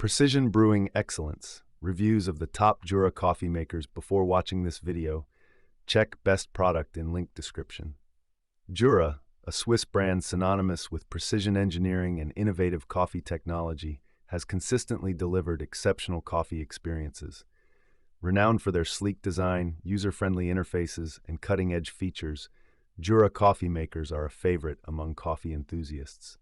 Precision Brewing Excellence. Reviews of the top Jura coffee makers before watching this video. Check best product in link description. Jura, a Swiss brand synonymous with precision engineering and innovative coffee technology, has consistently delivered exceptional coffee experiences. Renowned for their sleek design, user-friendly interfaces, and cutting-edge features, Jura coffee makers are a favorite among coffee enthusiasts.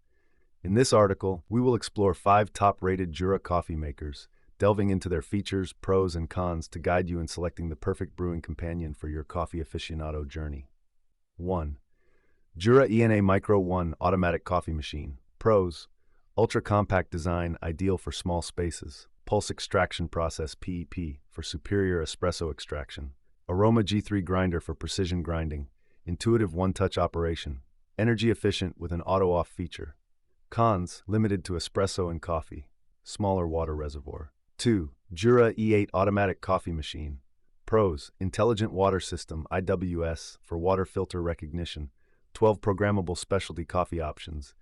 In this article, we will explore 5 top-rated Jura coffee makers, delving into their features, pros, and cons to guide you in selecting the perfect brewing companion for your coffee aficionado journey. 1. Jura ENA Micro 1 Automatic Coffee Machine. Pros: ultra-compact design, ideal for small spaces. Pulse extraction process P.E.P for superior espresso extraction. Aroma G3 grinder for precision grinding. Intuitive one-touch operation. Energy efficient with an auto-off feature. Cons: limited to espresso and coffee. Smaller water reservoir. 2. Jura E8 Automatic Coffee Machine. Pros: intelligent water system IWS for water filter recognition. 12 programmable specialty coffee options.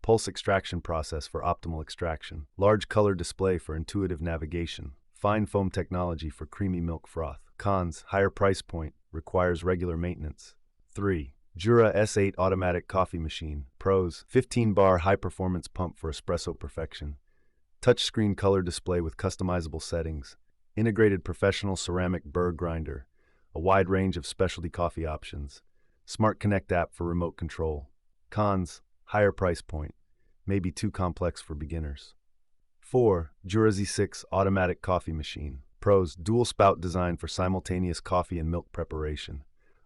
Pulse extraction process for optimal extraction. Large color display for intuitive navigation. Fine foam technology for creamy milk froth. Cons: higher price point, requires regular maintenance. 3. Jura S8 Automatic Coffee Machine. Pros: 15-bar high-performance pump for espresso perfection. Touchscreen color display with customizable settings. Integrated professional ceramic burr grinder. A wide range of specialty coffee options. Smart Connect app for remote control. Cons: higher price point, may be too complex for beginners. 4. Jura Z6 Automatic Coffee Machine. Pros: dual spout design for simultaneous coffee and milk preparation.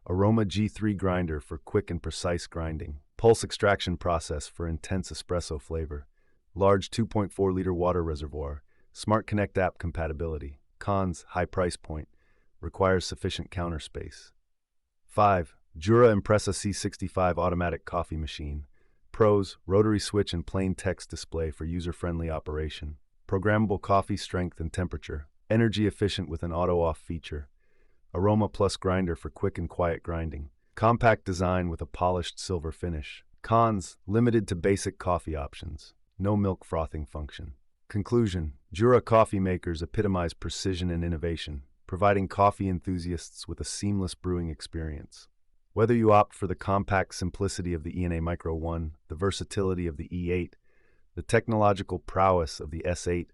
Aroma G3 grinder for quick and precise grinding. Pulse extraction process for intense espresso flavor. Large 2.4-liter water reservoir. Smart Connect app compatibility. Cons: high price point, requires sufficient counter space. 5. Jura Impressa C65 Automatic Coffee Machine. Pros: rotary switch and plain text display for user-friendly operation. Programmable coffee strength and temperature. Energy efficient with an auto-off feature. Aroma Plus grinder for quick and quiet grinding. Compact design with a polished silver finish. Cons: limited to basic coffee options. No milk frothing function. Conclusion: Jura coffee makers epitomize precision and innovation, providing coffee enthusiasts with a seamless brewing experience. Whether you opt for the compact simplicity of the ENA Micro 1, the versatility of the E8, the technological prowess of the S8,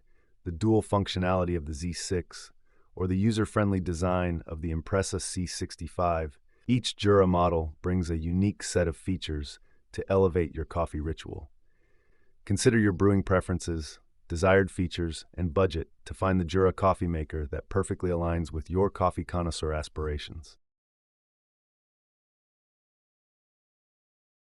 the dual functionality of the Z6, or the user-friendly design of the Impressa C65, each Jura model brings a unique set of features to elevate your coffee ritual. Consider your brewing preferences, desired features, and budget to find the Jura coffee maker that perfectly aligns with your coffee connoisseur aspirations.